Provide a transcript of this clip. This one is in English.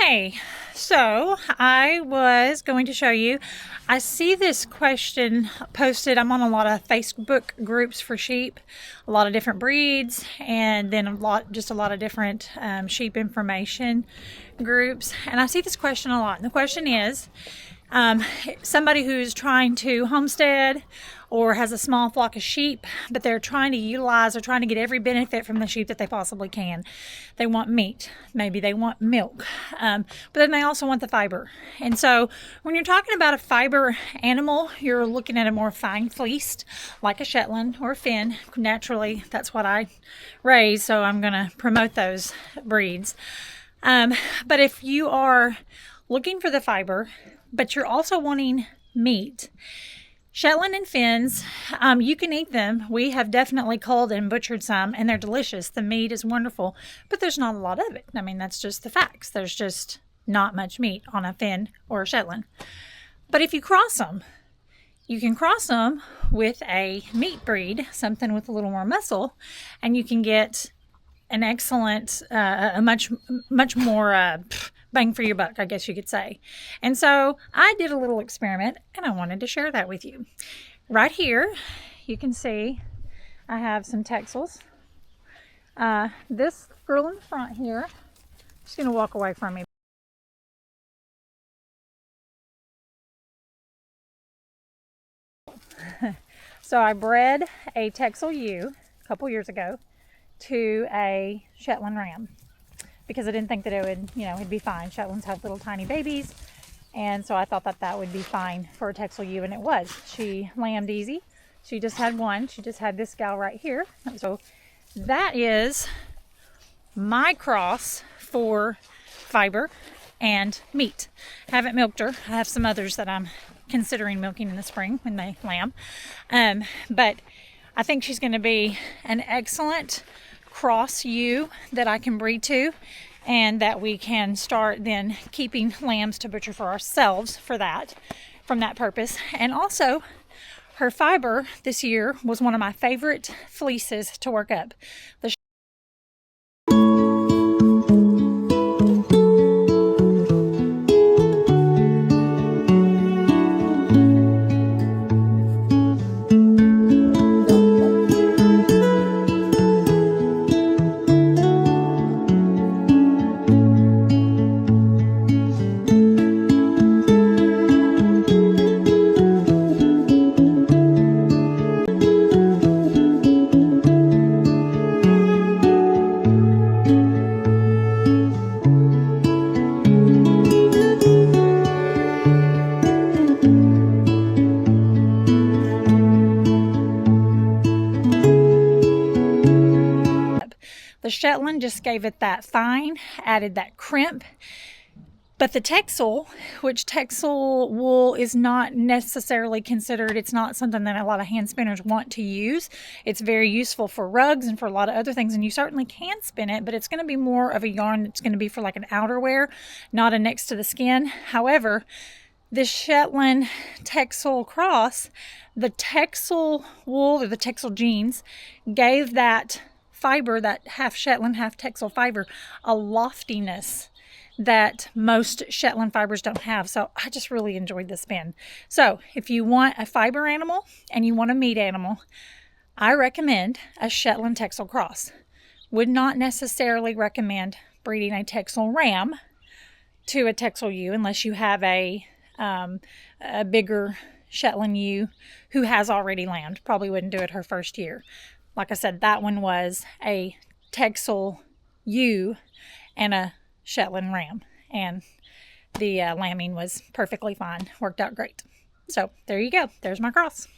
Hey, so I was going to show you, I see this question posted. I'm on a lot of Facebook groups for sheep, a lot of different breeds, and then just a lot of different sheep information groups. And I see this question a lot. And the question is, somebody who's trying to homestead or has a small flock of sheep, but they're trying to utilize or trying to get every benefit from the sheep that they possibly can. They want meat, maybe they want milk, but then they also want the fiber. And so when you're talking about a fiber animal, you're looking at a more fine fleeced, like a Shetland or a Finn. Naturally, that's what I raise, so I'm going to promote those breeds. But if you are looking for the fiber, but you're also wanting meat, Shetland and Finns, you can eat them. We have definitely culled and butchered some, and they're delicious. The meat is wonderful, but there's not a lot of it. I mean, that's just the facts. There's just not much meat on a Finn or a Shetland. But if you cross them, you can cross them with a meat breed, something with a little more muscle, and you can get an excellent, a much more bang for your buck, I guess you could say. And so I did a little experiment, and I wanted to share that with you. Right here, you can see I have some Texels. This girl in the front here, she's going to walk away from me. So I bred a Texel ewe a couple years ago to a Shetland ram, because I didn't think that it would, it'd be fine. Shetlands have little tiny babies, and so I thought that that would be fine for a Texel ewe, and it was. She lambed easy. She just had one. She just had this gal right here. So that is my cross for fiber and meat. I haven't milked her. I have some others that I'm considering milking in the spring when they lamb. But I think she's going to be an excellent cross ewe that I can breed to, and that we can start then keeping lambs to butcher for ourselves from that purpose. And also, her fiber this year was one of my favorite fleeces to work up. The Shetland just gave it that fine, added that crimp. But the Texel, which Texel wool is not necessarily considered, it's not something that a lot of hand spinners want to use. It's very useful for rugs and for a lot of other things, and you certainly can spin it, but it's going to be more of a yarn that's going to be for like an outerwear, not a next to the skin. However, this Shetland Texel cross, the Texel wool or the Texel jeans gave that fiber, that half Shetland, half Texel fiber, a loftiness that most Shetland fibers don't have. So I just really enjoyed the spin. So if you want a fiber animal and you want a meat animal, I recommend a Shetland Texel cross. Would not necessarily recommend breeding a Texel ram to a Texel ewe unless you have a bigger Shetland ewe who has already lambed. Probably wouldn't do it her first year. Like I said, that one was a Texel ewe and a Shetland ram, and the lambing was perfectly fine. Worked out great. So there you go. There's my cross.